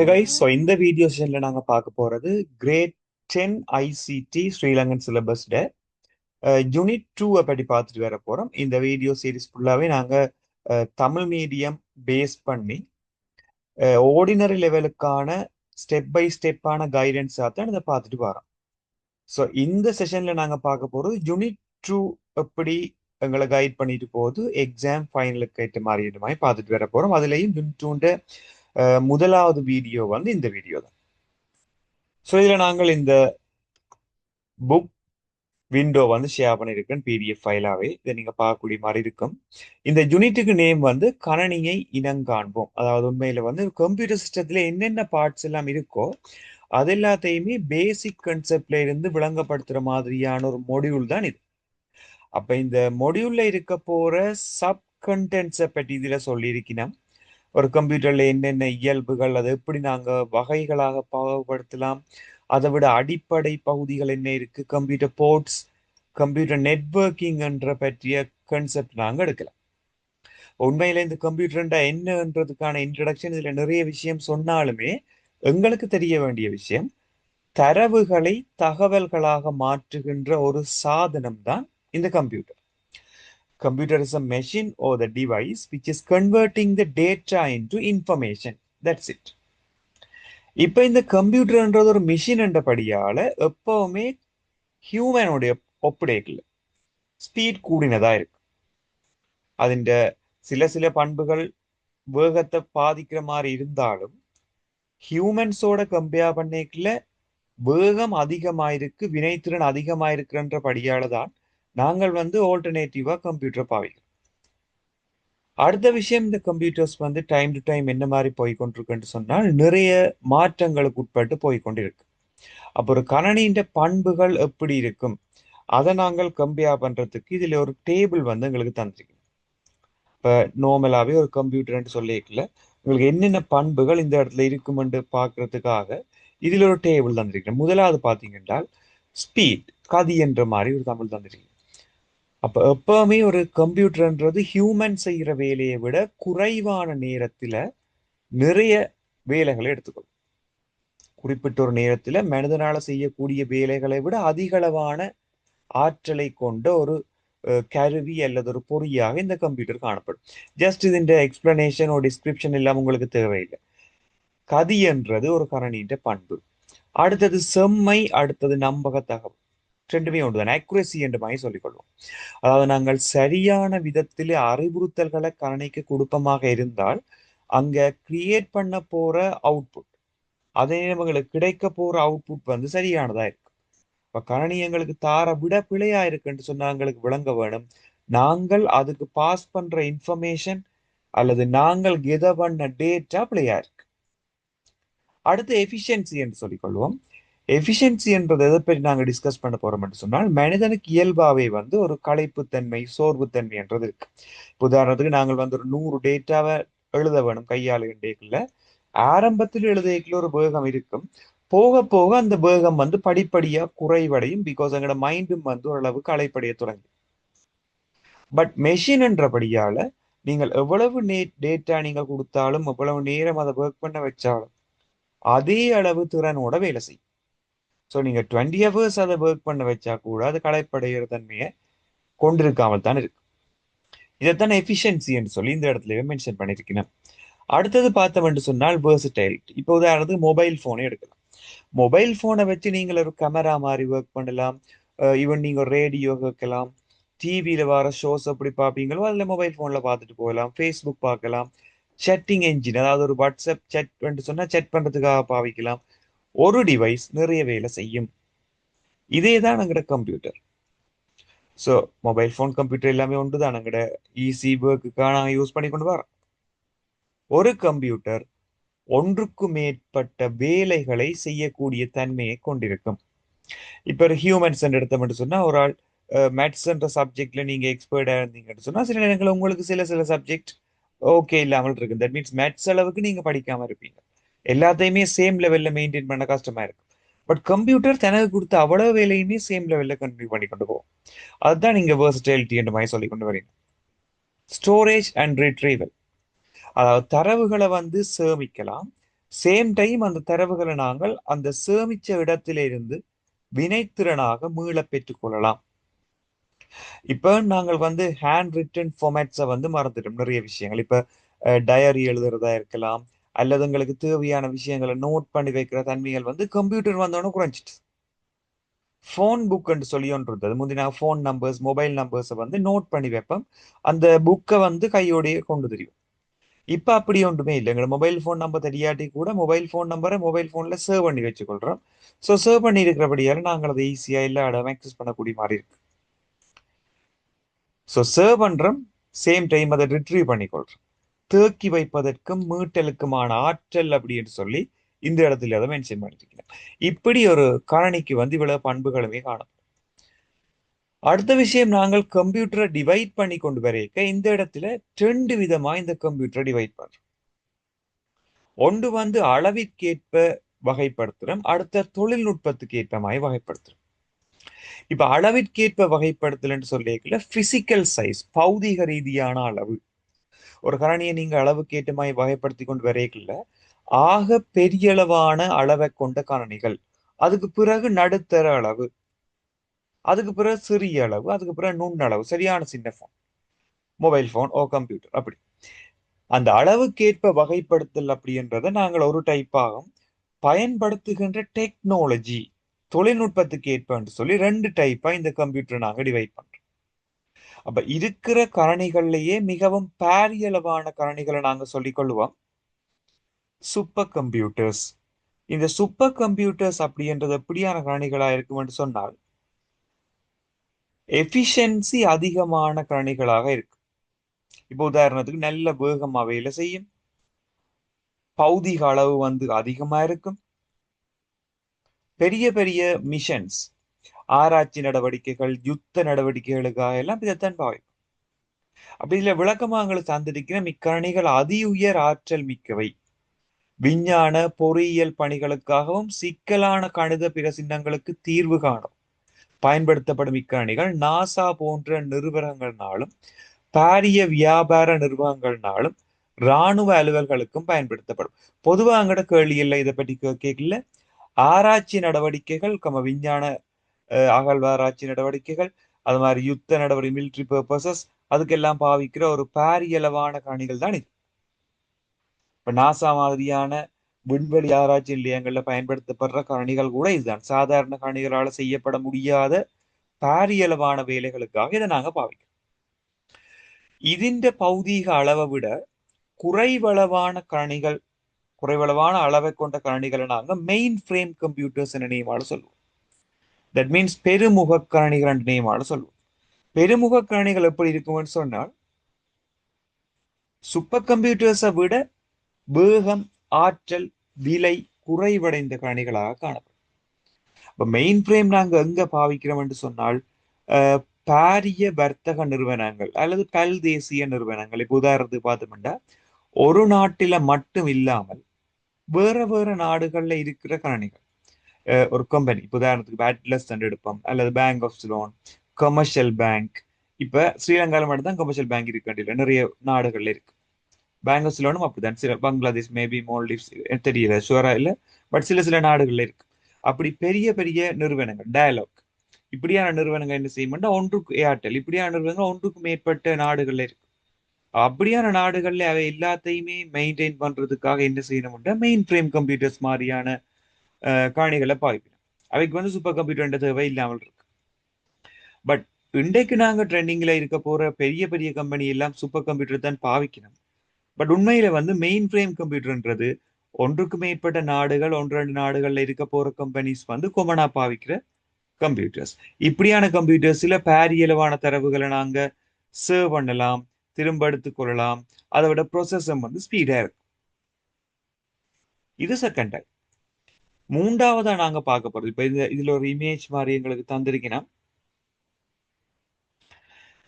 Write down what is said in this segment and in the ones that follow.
Okay guys, so இந்த video செஷனில் நாங்கள் பார்க்க போகிறது கிரேட் 10 ஐசிடி ஸ்ரீலங்கன் சிலபஸ்ட யூனிட் 2 பற்றி பார்த்துட்டு வர போகிறோம். இந்த வீடியோ சீரிஸ் ஃபுல்லாகவே நாங்கள் தமிழ் மீடியம் பேஸ் பண்ணி ஆர்டினரி லெவலுக்கான ஸ்டெப் பை ஸ்டெப்பான கைடன்ஸாக தான் இதை பார்த்துட்டு வரோம். ஸோ இந்த செஷனில் நாங்கள் பார்க்க போகிறது யூனிட் 2 எப்படி எங்களை கைட் பண்ணிட்டு போகுது, எக்ஸாம் ஃபைனலுக்கு ஏற்ற மாதிரி பார்த்துட்டு வர போகிறோம். அதுலேயும் யூனிட் 2 முதலாவது வீடியோ வந்து இந்த வீடியோ தான். ஸோ இதில் நாங்கள் இந்த புக் விண்டோ வந்து ஷேர் பண்ணியிருக்கேன் பிடிஎஃப் ஃபைலாகவே. இதை நீங்கள் பார்க்கக்கூடிய மாதிரி இருக்கும். இந்த யூனிட்டுக்கு நேம் வந்து கணனியை இனங்காண்போம். அதாவது உண்மையில் வந்து கம்ப்யூட்டர் சிஸ்டத்தில் என்னென்ன பார்ட்ஸ் எல்லாம் இருக்கோ அது எல்லாத்தையுமே பேசிக் கன்செப்ட்ல இருந்து விளங்கப்படுத்துகிற மாதிரியான ஒரு மொடியூல் தான் இது. அப்போ இந்த மொடியூலில் இருக்க போகிற சப் கண்டென்ட்ஸை பற்றி இதில் சொல்லியிருக்கணும். ஒரு கம்ப்யூட்டர்ல என்னென்ன இயல்புகள், அதை எப்படி நாங்கள் வகைகளாக பாகுபடுத்தலாம், அதை விட அடிப்படை பகுதிகள் என்ன இருக்கு, கம்ப்யூட்டர் போர்ட்ஸ், கம்ப்யூட்டர் நெட்வொர்க்கிங் என்ற பற்றிய கன்செப்ட் நாங்கள் எடுக்கலாம். உண்மையில இந்த கம்ப்யூட்டர்ண்டா என்னன்றதுக்கான இன்ட்ரடக்ஷன் இதுல நிறைய விஷயம் சொன்னாலுமே எங்களுக்கு தெரிய வேண்டிய விஷயம், தரவுகளை தகவல்களாக மாற்றுகின்ற ஒரு சாதனம் தான் இந்த computer. Computer is a machine or the device which is converting the data into information. That's it. இப்போ இந்த கம்ப்யூட்டர்ன்றது ஒரு மிஷின் என்றபடியால எப்பவுமே ஹியூமனுடைய ஒப்படைக்கல ஸ்பீட் கூடினதா இருக்கு. அதிண்ட சில சில பண்புகள் வேகத்தை பாதிக்கிற மாதிரி இருந்தாலும் ஹியூமன்ஸோட கம்பேர் பண்ணிக்கல வேகம் அதிகமாயிருக்கு, வினைத்திறன் அதிகமாயிருக்குன்ற படியால தான் நாங்கள் வந்து ஆல்டர்னேட்டிவா கம்ப்யூட்டர் பாவிக்கிறோம். அடுத்த விஷயம், இந்த கம்ப்யூட்டர்ஸ் வந்து டைம் டு டைம் என்ன மாதிரி போய்கொண்டிருக்குன்னு சொன்னால் நிறைய மாற்றங்களுக்கு உட்பட்டு போய்கொண்டிருக்கு. அப்போ ஒரு கணனியின் பண்புகள் எப்படி இருக்கும் அதை நாங்கள் கம்பேர் பண்றதுக்கு இதுல ஒரு டேபிள் வந்து எங்களுக்கு தந்திருக்கு. இப்போ நார்மலாவே ஒரு கம்ப்யூட்டர்ன்னு சொல்லிக்கல உங்களுக்கு என்னென்ன பண்புகள் இந்த இடத்துல இருக்குமென்று பார்க்கறதுக்காக இதுல ஒரு டேபிள் தந்திருக்கேன். முதலாவது பார்த்தீங்கன்னா ஸ்பீட், கதி என்ற மாதிரி ஒரு தமிழ் தந்திருக்கு. அப்ப எப்பவுமே ஒரு கம்ப்யூட்டர்ன்றது ஹியூமன் செய்யற வேலையை விட குறைவான நேரத்துல நிறைய வேலைகளை எடுத்துக்கொள்ளும். குறிப்பிட்ட ஒரு நேரத்துல மனிதனால செய்யக்கூடிய வேலைகளை விட அதிகளவான ஆற்றலை கொண்ட ஒரு கருவி அல்லது ஒரு பொறியாக இந்த கம்ப்யூட்டர் காணப்படும். ஜஸ்ட் இதுன்ற எக்ஸ்பிளனேஷன் ஒரு டிஸ்கிரிப்ஷன் எல்லாம் உங்களுக்கு தேவையில்லை. கதி என்றது ஒரு கணனின்ற பண்பு. அடுத்தது செம்மை, அடுத்தது நம்பகத்தகம். ரெண்டுமே ஒன்றுதான், அக்யூரசி என்ற மாதிரி சொல்லிக்கொள்வோம். அதாவது நாங்கள் சரியான விதத்தில் அறிவுறுத்தல்களை கணனிக்கு கொடுப்பமாக இருந்தால் அங்க கிரியேட் பண்ண போற அவுட்புட், அதே எங்களுக்கு கிடைக்க போற அவுட்புட் வந்து சரியானதா இருக்கு. இப்ப கணனி எங்களுக்கு தார விட பிழையா இருக்குன்னு சொன்னா எங்களுக்கு விளங்க வேணும், நாங்கள் அதுக்கு பாஸ் பண்ற இன்ஃபர்மேஷன் அல்லது நாங்கள் கெத பண்ண டேட்டா பிழையா இருக்கு. அடுத்து எஃபிஷியன்சி என்று சொல்லிக்கொள்வோம். எஃபிஷியன்சி என்றது எதை பற்றி நாங்கள் டிஸ்கஸ் பண்ண போறோம் என்று சொன்னால், மனிதனுக்கு இயல்பாவே வந்து ஒரு களைப்புத்தன்மை, சோர்வுத்தன்மை என்றது இருக்கு. உதாரணத்துக்கு நாங்கள் வந்து ஒரு 100 டேட்டாவை எழுத வேணும் கையாளு டேக்குள்ள. ஆரம்பத்தில் எழுதியக்குள்ள ஒரு வேகம் இருக்கும், போக போக அந்த வேகம் வந்து படிப்படியா குறைவடையும். பிகாஸ் எங்களோட மைண்டும் வந்து ஓரளவு களைப்படைய தொடங்கும். பட் மெஷின் என்றபடியால நீங்கள் எவ்வளவு டேட்டா நீங்கள் கொடுத்தாலும், எவ்வளவு நேரம் அதை ஒர்க் பண்ண வச்சாலும் அதே அளவு திறனோட வேலை செய்யும். ஸோ நீங்கள் 20 ஹவர்ஸ் அதை ஒர்க் பண்ண வச்சா கூட அது களைப்படைகிற தன்மையை கொண்டிருக்காமல் தான் இருக்கு. இதைத்தான் எஃபிஷியன்சி என்று சொல்லி இந்த இடத்துல மென்ஷன் பண்ணியிருக்கேன். அடுத்தது பார்த்தோம் என்று சொன்னால் வேர்சடைலிட்டி. இப்போ உதாரணத்துக்கு மொபைல் ஃபோனே எடுக்கலாம். மொபைல் ஃபோனை வச்சு நீங்கள் ஒரு கேமரா மாதிரி ஒர்க் பண்ணலாம். ஈவன் நீங்கள் ரேடியோ கேட்கலாம், டிவியில் வர ஷோஸ் எப்படி பார்ப்பீங்களோ அதில் மொபைல் ஃபோனில் பார்த்துட்டு போகலாம், ஃபேஸ்புக் பார்க்கலாம், சேட்டிங் என்ஜின், அதாவது ஒரு வாட்ஸ்அப் சேட் என்று சொன்னால் சேட் பண்ணுறதுக்காக பாவிக்கலாம். ஒரு டிவைஸ் நிறைய வேலை செய்யும். இதே தான் எங்கட computer. So mobile phone, computer எல்லாமே ஒன்று தான். எங்கட ஈஸி ஒர்க்குக்காக நாங்கள் யூஸ் பண்ணி கொண்டு வரோம். ஒரு கம்ப்யூட்டர் ஒன்றுக்கு மேற்பட்ட வேலைகளை செய்யக்கூடிய தன்மையை கொண்டிருக்கும். இப்போ ஒரு ஹியூமன்ஸ் எடுத்தோம்னு சொன்னா, ஒரு ஆள் மேத்ஸ் என்ற சப்ஜெக்ட்ல நீங்க எக்ஸ்பர்டா இருந்தீங்கன்னு சொன்னா சில நேரங்களில் உங்களுக்கு சில சில சப்ஜெக்ட் ஓகே இல்லாமல் இருக்கு. தட் மீன்ஸ் மேத்ஸ் அளவுக்கு நீங்க படிக்காம இருப்பீங்க. எல்லாத்தையுமே சேம் லெவல்ல மெயின்டைன் பண்ண கஷ்டமா இருக்கும். பட் கம்ப்யூட்டர் தனக்கு கொடுத்த அவ்வளவு வேலையுமே சேம் லெவல்ல கண்டினியூ பண்ணி கொண்டு போகும். அதுதான் நீங்க வேர்சடைலிட்டி என்ற மாதிரி சொல்லி கொண்டு வரீங்க. ஸ்டோரேஜ் அண்ட் ரிட்ரீவல், அதாவது தரவுகளை வந்து சேமிக்கலாம், சேம் டைம் அந்த தரவுகளை நாங்கள் அந்த சேமிச்ச இடத்திலிருந்து வினைத்திறனாக மீள பெற்றுக் கொள்ளலாம். இப்ப நாங்கள் வந்து ஹேண்ட் ரிட்டன் ஃபார்மேட்ஸை வந்து மறந்துட்டோம் நிறைய விஷயங்கள். இப்ப டயரி எழுதுறதா இருக்கலாம், அல்லது உங்களுக்கு தேவையான விஷயங்களை நோட் பண்ணி வைக்கிற தன்மைகள் வந்து கம்ப்யூட்டர் வந்தோன்னு குறைஞ்சிட்டு. ஃபோன் புக்ன்னு சொல்லி ஒன்று இருந்தது. முந்தி நான் ஃபோன் நம்பர்ஸ், மொபைல் நம்பர்ஸை வந்து நோட் பண்ணி வைப்பேன். அந்த புக்கை வந்து கையோடையே கொண்டு தெரியும். இப்ப அப்படி ஒன்றுமே இல்லை. எங்களோட மொபைல் ஃபோன் நம்பர் தெரியாட்டி கூட மொபைல் ஃபோன் நம்பரை மொபைல் ஃபோன்ல சேவ் பண்ணி வச்சுக்கொள்றோம். ஸோ சேவ் பண்ணி இருக்கிறபடியால நாங்கள் அதை ஈஸியா எல்லா இடம் ஆக்சஸ் பண்ணக்கூடிய மாதிரி இருக்கு. ஸோ சேவ் பண்றோம், சேம் டைம் அதை ரிட்ரீவ் பண்ணிக்கொள்றோம். தேக்கி வைப்பதற்கும் மீட்டலுக்குமான ஆற்றல் அப்படின்னு சொல்லி இந்த இடத்துல அதை மென்ஷன் பண்ணிருக்கேன். இப்படி ஒரு காரணிக்கு வந்து இவ்வளவு பண்புகளுமே காணும். அடுத்த விஷயம், நாங்கள் கம்ப்யூட்டரை டிவைட் பண்ணி கொண்டு வரைக்க இந்த இடத்துல 2 விதமா இந்த கம்ப்யூட்டரை டிவைட் பண்றோம். ஒன்று வந்து அளவிற்கேற்ப வகைப்படுத்துறோம், அடுத்த தொழில்நுட்பத்துக்கு ஏற்ப மாதிரி வகைப்படுத்துறோம். இப்ப அளவிற்கேற்ப வகைப்படுத்தலன்னு சொல்லிக்கல பிசிக்கல் சைஸ், பௌதிக ரீதியான அளவு. ஒரு கரணியை நீங்க அளவுக்கு ஏற்ற மாதிரி வகைப்படுத்தி கொண்டு வரைக்கல ஆக பெரியளவான அளவை கொண்ட கரணிகள், அதுக்கு பிறகு நடுத்தர அளவு, அதுக்கு பிறகு சிறிய அளவு, அதுக்கு பிறகு நுண்ணளவு, சரியான சின்ன போன், மொபைல் போன் ஓ கம்ப்யூட்டர். அப்படி அந்த அளவுக்கேற்ப வகைப்படுத்தல் அப்படின்றத நாங்கள் ஒரு டைப்பாகும் பயன்படுத்துகின்ற டெக்னாலஜி, தொழில்நுட்பத்துக்கு ஏற்ப சொல்லி 2 டைப்பா இந்த கம்ப்யூட்டர் நாங்க டிவைட் பண்றோம். அப்ப இருக்கிற கரணிகள்லயே மிகவும் பாரியளவான கரணிகளை நாங்க சொல்லிக் கொள்ளுவோம் சூப்பர் கம்ப்யூட்டர்ஸ். இந்த சூப்பர் கம்ப்யூட்டர்ஸ் அப்படின்றது எப்படியான கரணிகளா இருக்கும்னு சொன்னால் எஃபிஷியன்சி அதிகமான கரணிகளாக இருக்கு. இப்போ உதாரணத்துக்கு நல்ல வேகமா வேலை செய்யும், பௌதிக அளவு வந்து அதிகமா இருக்கும், பெரிய பெரிய மிஷன்ஸ், ஆராய்ச்சி நடவடிக்கைகள், யுத்த நடவடிக்கைகளுக்காக எல்லாம் இதைத்தான் பாவிக்கும். அப்படி இதுல விளக்கமாங்களை சார்ந்திருக்கிற மிக்கரணிகள் அதி உயர் ஆற்றல் மிக்கவை, விஞ்ஞான பொறியியல் பணிகளுக்காகவும் சிக்கலான கணித பிரசின்னங்களுக்கு தீர்வு காணும் பயன்படுத்தப்படும் இக்கரணிகள் நாசா போன்ற நிறுவனங்கள்னாலும் பாரிய வியாபார நிறுவனங்கள்னாலும் இராணுவ அலுவல்களுக்கும் பயன்படுத்தப்படும். பொதுவா அங்கட கேள்வி இல்லை இதை பற்றி கேட்கல. ஆராய்ச்சி நடவடிக்கைகள், விஞ்ஞான அகழ்வாராய்ச்சி நடவடிக்கைகள், அது மாதிரி யுத்த நடவடிக்கை, மிலிட்ரி பர்பசஸ், அதுக்கெல்லாம் பாவிக்கிற ஒரு பாரியளவான கணிகள் தான் இது. இப்ப நாசா மாதிரியான விண்வெளி ஆராய்ச்சி நிலையங்கள்ல பயன்படுத்தப்படுற கணிகள் கூட இதுதான். சாதாரண கணிகளால செய்யப்பட முடியாத பாரியளவான வேலைகளுக்காக இதை நாங்க பாவிக்கிறோம். ഇതിന്റെ பௌதீக அளவை விட குறைவளவான கணிகள், குறைவளவான அளவை கொண்ட கணிகளை நாங்க மெயின் ஃப்ரேம் கம்ப்யூட்டர்ஸ் என்ற நேமால சொல்லுவோம். தட் மீன்ஸ் பெருமுக கணிகள் என்ற நேமால சொல்லுவோம். பெருமுக கணிகள் எப்படி இருக்கும்னு சொன்னால் சூப்பர் கம்ப்யூட்டர்ஸை விட வேகம், ஆற்றல், விலை குறைவடைந்த கணிகளாக காணப்படும். இப்ப மெயின் ஃப்ரேம் நாங்க எங்க பாவிக்கிறோம் என்று சொன்னால் பாரிய வர்த்தக நிறுவனங்கள் அல்லது பல் தேசிய நிறுவனங்கள். இப்ப உதாரணத்துக்கு பார்த்தோம்னா ஒரு நாட்டில மட்டும் இல்லாமல் வேற வேற நாடுகள்ல இருக்கிற கணிகள். ஒரு கம்பெனி, இப்ப உதாரணத்துக்கு பேட்லஸ் எடுப்போம், அல்லது bank of Ceylon, commercial bank. இப்ப ஸ்ரீலங்கால மட்டும் தான் கமர்ஷியல் பேங்க் இருக்கு, நிறைய நாடுகள்ல இருக்கு. பேங்க் ஆஃப் சிலோனும் அப்படிதான். சில பங்களாதேஷ், மேபி மால்டீவ்ஸ், தெரியல, ஷுவரா இல்ல, பட் சில சில நாடுகள்ல இருக்கு. அப்படி பெரிய பெரிய நிறுவனங்கள், டயலாக் இப்படியான நிறுவனங்கள் என்ன செய்யும்னா ஒன்றுக்கு, ஏர்டெல் இப்படியான நிறுவனங்கள் ஒன்றுக்கு மேற்பட்ட நாடுகள்ல இருக்கு. அப்படியான நாடுகள்ல அவை எல்லாத்தையுமே மெயின்டைன் பண்றதுக்காக என்ன செய்யணும்னா மெயின் ஃப்ரேம் கம்ப்யூட்டர்ஸ் மாதிரியான காணிகளை பாவிக்கணும். அவைக்கு வந்து சூப்பர் கம்ப்யூட்டர் தேவை இல்லாமல் இருக்கு. பட் இன்றைக்கு நாங்க ட்ரெண்டிங்ல இருக்க போற பெரிய பெரிய கம்பெனி எல்லாம் சூப்பர் கம்ப்யூட்டர் தான் பாவிக்கணும். பட் உண்மையில வந்து மெயின் ஃப்ரேம் கம்ப்யூட்டர்ன்றது ஒன்றுக்கு மேற்பட்ட நாடுகள், 1-2 நாடுகள்ல இருக்க போற கம்பெனிஸ் வந்து கொமனா பாவிக்கிற கம்ப்யூட்டர்ஸ். இப்படியான கம்ப்யூட்டர்ஸ்ல பாரியளவான தரவுகளை நாங்க சேவ் பண்ணலாம், திரும்ப எடுத்துக் கொள்ளலாம். அதை விட ப்ரொசஸர் வந்து ஸ்பீடா இருக்கும். இது செகண்ட் டைப். மூன்றாவதா நாங்க பார்க்க போறது, இப்ப இதுல ஒரு இமேஜ் மாதிரி எங்களுக்கு தந்திருக்கீங்கன்னா,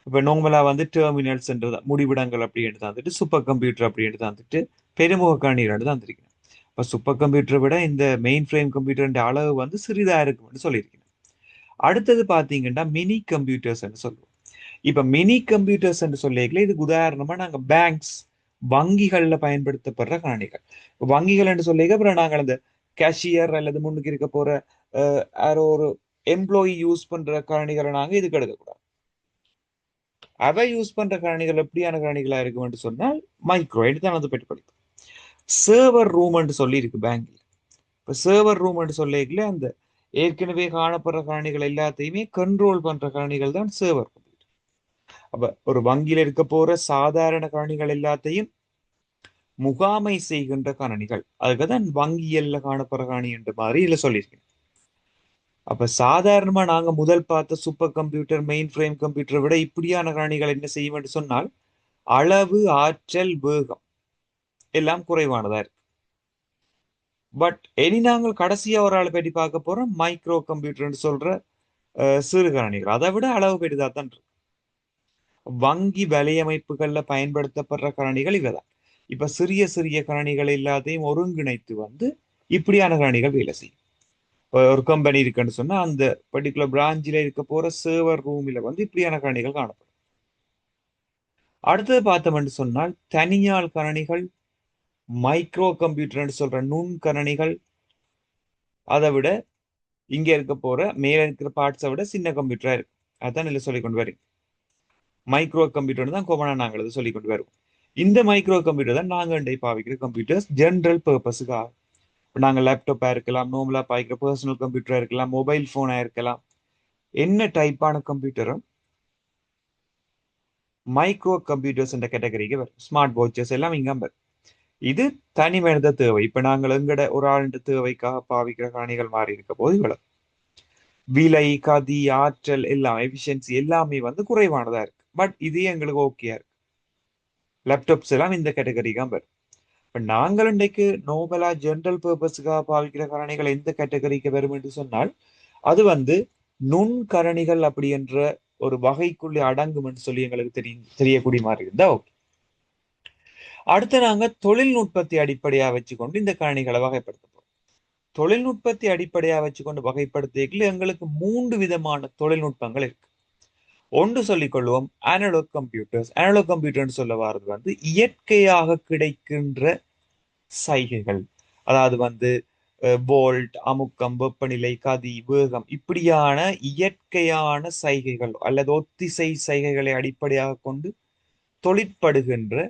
இப்ப நார்மலா வந்து டெர்மினல்ஸ் முடிவிடங்கள் அப்படின்னு தந்துட்டு சூப்பர் கம்ப்யூட்டர் அப்படின்னு தந்துட்டு பெருமுக கணிகள் தந்திருக்கேன். இப்ப சூப்பர் கம்ப்யூட்டரை விட இந்த மெயின் ஃப்ரேம் கம்ப்யூட்டர் அளவு வந்து சிறிதா இருக்கும்னு சொல்லியிருக்கேன். அடுத்தது பாத்தீங்கன்னா மினி கம்ப்யூட்டர்ஸ் சொல்லுவோம். இப்ப மினி கம்ப்யூட்டர்ஸ் சொல்லிக்கல, இதுக்கு உதாரணமா நாங்க பேங்க்ஸ், வங்கிகள்ல பயன்படுத்தப்படுற கணினிகள். வங்கிகள் என்று சொல்லிக்க அப்புறம் நாங்கள் அந்த கேஷியர் அல்லது முன்னுக்கு இருக்க போற யாரோ ஒரு எம்ப்ளாயி யூஸ் பண்ற கணினிகளை நாங்க இதுக்கு எடுக்கக்கூடாது. அவை யூஸ் பண்ற கணினிகள் எப்படியான கணினிகளா இருக்கும் என்று சொன்னால் மைக்ரோ எடுத்து அதை பற்றி படிக்கும். சர்வர் ரூம் என்று சொல்லி இருக்கு பேங்க்ல. இப்ப சர்வர் ரூம் என்று சொல்லிக்கல அந்த ஏற்கனவே காணப்படுற கணினிகள் எல்லாத்தையுமே கண்ட்ரோல் பண்ற கணினிகள் தான் சர்வர். அப்ப ஒரு வங்கியில இருக்க போற சாதாரண கணினிகள் எல்லாத்தையும் முகாமை செய்கின்ற கணினிகள், அதுக்கு தான் வங்கியல்ல காணப்படுற கணினி என்ற மாதிரி இதுல சொல்லியிருக்கேன். அப்ப சாதாரணமா நாங்க முதல் பார்த்த சூப்பர் கம்ப்யூட்டர் மெயின் ஃப்ரேம் கம்ப்யூட்டரை விட இப்படியான கணினிகள் என்ன செய்யும் என்று சொன்னால் அளவு, ஆற்றல், வேகம் எல்லாம் குறைவானதா இருக்கு. பட் இனி நாங்கள் கடைசியா ஒரு ஆளை பற்றி பார்க்க போறோம் மைக்ரோ கம்ப்யூட்டர்னு சொல்ற சிறு கணினிகள். அதை விட அளவு பெரிதா தான் இருக்கு. வங்கி வலையமைப்புகள்ல பயன்படுத்தப்படுற கணினிகள் இவைதான். இப்ப சிறிய சிறிய கணினிகள் எல்லாத்தையும் ஒருங்கிணைத்து வந்து இப்படியான கணினிகள் வேலை செய்யும். ஒரு கம்பெனி இருக்குன்னு சொன்னா அந்த பர்டிகுலர் பிரான்ச்சில் இருக்க போற சர்வர் ரூமில் வந்து இப்படியான கணினிகள் காணப்படும். அடுத்தது பார்த்தோம்னு சொன்னால் தனியால் கணினிகள், மைக்ரோ கம்ப்யூட்டர்னு சொல்ற நுண் கணினிகள், அதை விட இங்க இருக்க போற மேல இருக்கிற பார்ட்ஸை விட சின்ன கம்ப்யூட்டரா இருக்கு. அதான் இல்லை சொல்லி கொண்டு வரீங்க. மைக்ரோ கம்ப்யூட்டர் தான் கோமனா நாங்கள் அதை சொல்லி கொண்டு வருவோம். இந்த மைக்ரோ கம்ப்யூட்டர் தான் நாங்கள் இன்றைய பாவிக்கிற கம்ப்யூட்டர்ஸ் ஜென்ரல் பர்பஸுக்காக. நாங்கள் லேப்டாப்பா இருக்கலாம், நோமலா பாய்க்கிற பர்சனல் கம்ப்யூட்டரா இருக்கலாம், மொபைல் போனா இருக்கலாம். என்ன டைப்பான கம்ப்யூட்டரும் மைக்ரோ கம்ப்யூட்டர்ஸ் என்ற கேட்டகரிக்கு வரும். ஸ்மார்ட் வாட்சஸ் எல்லாம் இங்க வரும். இது தனி மனித தேவை. இப்ப நாங்கள் எங்கட ஒரு ஆண்டு தேவைக்காக பாவிக்கிற காணிகள் மாறி இருக்க போது இவ்வளவு விலை, கதி, ஆற்றல் எல்லாம் எஃபிஷியன்சி எல்லாமே வந்து குறைவானதா இருக்கு. பட் இது எங்களுக்கு ஓகேயா இருக்கு. லேப்டாப்ஸ் எல்லாம் இந்த கேட்டகரிக்கு வரும். இப்ப நாங்கள் இன்றைக்கு நோபலா ஜென்ரல் பர்பஸுக்காக பாவிக்கிற கரணிகள் எந்த கேட்டகரிக்கு வரும் என்று சொன்னால் அது வந்து நுண் கரணிகள் அப்படி என்ற ஒரு வகைக்குள்ளே அடங்கும் என்று சொல்லி எங்களுக்கு தெரியக்கூடிய மாதிரி இருந்தா ஓகே. அடுத்து நாங்க தொழில்நுட்பத்தை அடிப்படையா வச்சுக்கொண்டு இந்த கரணிகளை வகைப்படுத்த போறோம். தொழில்நுட்பத்தை அடிப்படையா வச்சுக்கொண்டு வகைப்படுத்திக்கல எங்களுக்கு 3 விதமான தொழில்நுட்பங்கள் இருக்கு. ஒன்று சொல்லிக் கொள்வோம் அனலாக் கம்ப்யூட்டர்ஸ். அனலாக் கம்ப்யூட்டர்னு சொல்ல வர்றது வந்து இயற்கையாக கிடைக்கின்ற சைகைகள். அதாவது வந்து போல்ட், அமுக்கம், வெப்பநிலை, கதி, வேகம் இப்படியான இயற்கையான சைகைகள் அல்லது ஒத்திசை சைகைகளை அடிப்படையாக கொண்டு தொழிற்படுகின்ற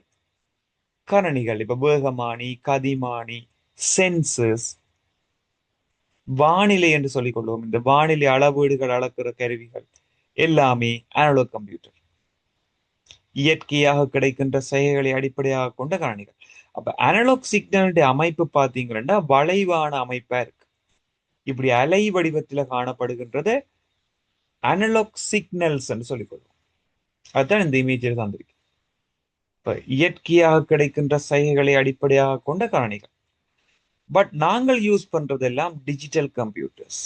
கணனிகள். இப்ப வேகமானி, கதிமானி, சென்சஸ், வானிலை என்று சொல்லிக் கொள்வோம். இந்த வானிலை அளவீடுகள் அளக்கிற கருவிகள் எல்லாமே அனலாக் கம்ப்யூட்டர். இயற்கையாக கிடைக்கின்ற செயல்களை அடிப்படையாக கொண்ட கணினிகள். அப்ப அனலாக் சிக்னலுடைய அமைப்பு பார்த்தீங்கன்னா வளைவான அமைப்பா இருக்கு. இப்படி அலை வடிவத்துல காணப்படுகின்றது அனலாக் சிக்னல்ஸ் சொல்லிக் கொள்வோம். அதுதான் இந்த இமேஜில் தந்திருக்கு. இப்ப இயற்கையாக கிடைக்கின்ற செயல்களை அடிப்படையாக கொண்ட கணினிகள். பட் நாங்கள் யூஸ் பண்றதெல்லாம் டிஜிட்டல் கம்ப்யூட்டர்ஸ்.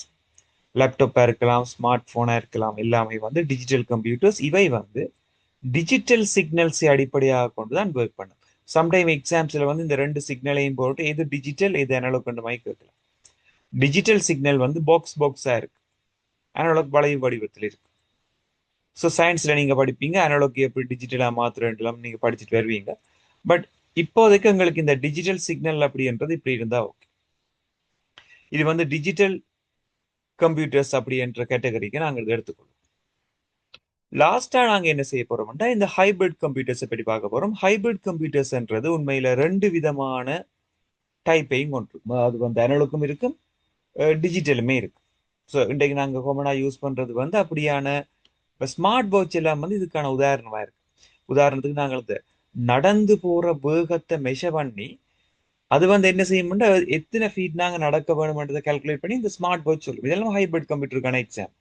லேப்டாப்பா இருக்கலாம், ஸ்மார்ட் போனா இருக்கலாம், எல்லாமே வந்து டிஜிட்டல் கம்ப்யூட்டர்ஸ். இவை வந்து டிஜிட்டல் சிக்னல்ஸை அடிப்படையாக கொண்டுதான் ஒர்க் பண்ணும். சம்டைம் எக்ஸாம்ஸ்ல வந்து இந்த 2 சிக்னலையும் போட்டு எது டிஜிட்டல் எது அனலாக் கொண்டு மாதிரி கேட்கலாம். டிஜிட்டல் சிக்னல் வந்து பாக்ஸா இருக்கு, அனலாக் வளைவு வடிவத்தில் இருக்கு. ஸோ சயின்ஸ்ல நீங்க படிப்பீங்க அனலாக் எப்படி டிஜிட்டலா மாத்திரம் நீங்க படிச்சுட்டு வருவீங்க. பட் இப்போதைக்கு எங்களுக்கு இந்த டிஜிட்டல் சிக்னல் அப்படின்றது இப்படி இருந்தா ஓகே. இது வந்து டிஜிட்டல் கம்ப்யூட்டர்ஸ் அப்படி என்ற கேட்டகரிக்கு நாங்கள் எடுத்துக்கொள்வோம். லாஸ்டா நாங்க என்ன செய்ய போறோம்னா இந்த ஹைபிரிட் கம்ப்யூட்டர்ஸை பற்றி பார்க்க போறோம். ஹைபிரிட் கம்ப்யூட்டர்ஸ்ன்றது உண்மையில 2 விதமான டைப்பையும் கொண்டிருக்கும். அது வந்து அனலாக்கும் இருக்கும், டிஜிட்டலுமே இருக்கு. ஸோ இன்றைக்கு நாங்கள் காமனா யூஸ் பண்றது வந்து அப்படியான ஸ்மார்ட் வாட்ச் எல்லாம் வந்து இதுக்கான உதாரணமா இருக்கு. உதாரணத்துக்கு நாங்கள் இந்த நடந்து போற வேகத்தை மெஷர் பண்ணி அது வந்து என்ன செய்யும்னா எத்தனை ஃபீட் நாங்க நடக்க வேணும்ன்றதை கால்குலேட் பண்ணி இந்த ஸ்மார்ட் வாட்ச் சொல்லுவோம். இதெல்லாம் ஹைபிரிட் கம்ப்யூட்டருக்கான எக்ஸாம்.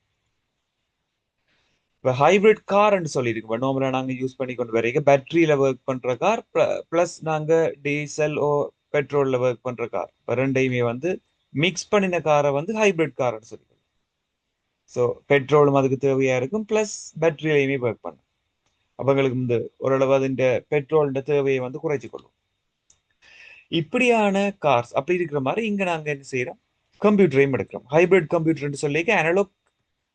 இப்போ ஹைபிரிட் கார்ன்னு சொல்லியிருக்கு. இப்போ நார்மலாக நாங்கள் யூஸ் பண்ணி கொண்டு வரைக்கும் பேட்டரியில ஒர்க் பண்ற கார் பிளஸ் நாங்க டீசல் ஓ பெட்ரோல்ல ஒர்க் பண்ற கார் இப்போ ரெண்டையுமே வந்து மிக்ஸ் பண்ணின காரை வந்து ஹைபிரிட் கார்ன்னு சொல்லியிருக்கோம். ஸோ பெட்ரோலும் அதுக்கு தேவையா இருக்கும், பிளஸ் பேட்டரியிலையுமே ஒர்க் பண்ணும். அப்போ எங்களுக்கு இந்த ஓரளவு அதின் பெட்ரோல் தேவையை வந்து குறைச்சி கொள்ளும். இப்படியான கார்ஸ் அப்படி இருக்கிற மாதிரி இங்க நாங்க என்ன செய்யறோம், கம்ப்யூட்டரையும் எடுக்கிறோம். ஹைபிரிட் கம்ப்யூட்டர்னு சொல்லி அனலாக்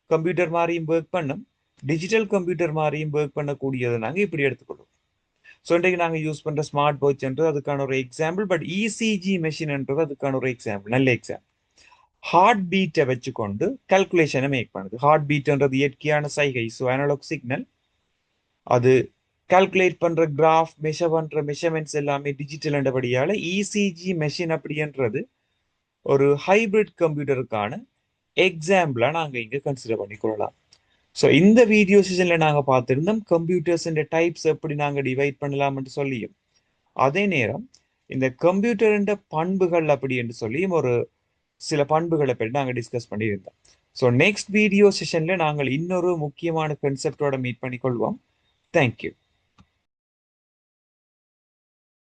கம்ப்யூட்டர் மாதிரியும் ஒர்க் பண்ணும், டிஜிட்டல் கம்ப்யூட்டர் மாதிரியும் ஒர்க் பண்ணக்கூடியதை நாங்க இப்படி எடுத்துக்கொள்வோம். ஸோ இன்றைக்கு நாங்கள் யூஸ் பண்ணுற ஸ்மார்ட் வாட்ச்ன்றது அதுக்கான ஒரு எக்ஸாம்பிள். பட் இசிஜி மெஷின்ன்றது அதுக்கான ஒரு எக்ஸாம்பிள், நல்ல எக்ஸாம்பிள். ஹார்ட் பீட்டை வச்சுக்கொண்டு கல்குலேஷனை மேக் பண்ணுது. ஹார்ட் பீட்ன்றது இயற்கையான சைகை, ஸோ அனலாக் சிக்னல். அது கால்குலேட் பண்ற கிராஃப், மெஷர் பண்ற மெஷர்மெண்ட்ஸ் எல்லாமே டிஜிட்டல் என்றபடியால இசிஜி மெஷின் அப்படின்றது ஒரு ஹைபிரிட் கம்ப்யூட்டருக்கான எக்ஸாம்பிளா நாங்க இங்க கன்சிடர் பண்ணிக்கொள்ளலாம். ஸோ இந்த வீடியோ செஷன்ல நாங்க பார்த்திருந்தோம் கம்ப்யூட்டர்ஸ் டைப்ஸ் எப்படி நாங்க டிவைட் பண்ணலாம்னு சொல்லியும், அதே நேரம் இந்த கம்ப்யூட்டர் பண்புகள் அப்படி என்று சொல்லியும் ஒரு சில பண்புகளை பற்றி நாங்கள் டிஸ்கஸ் பண்ணியிருந்தோம். ஸோ நெக்ஸ்ட் வீடியோ செஷன்ல நாங்கள் இன்னொரு முக்கியமான கன்செப்டோட மீட் பண்ணிக்கொள்வோம். தேங்க்யூ.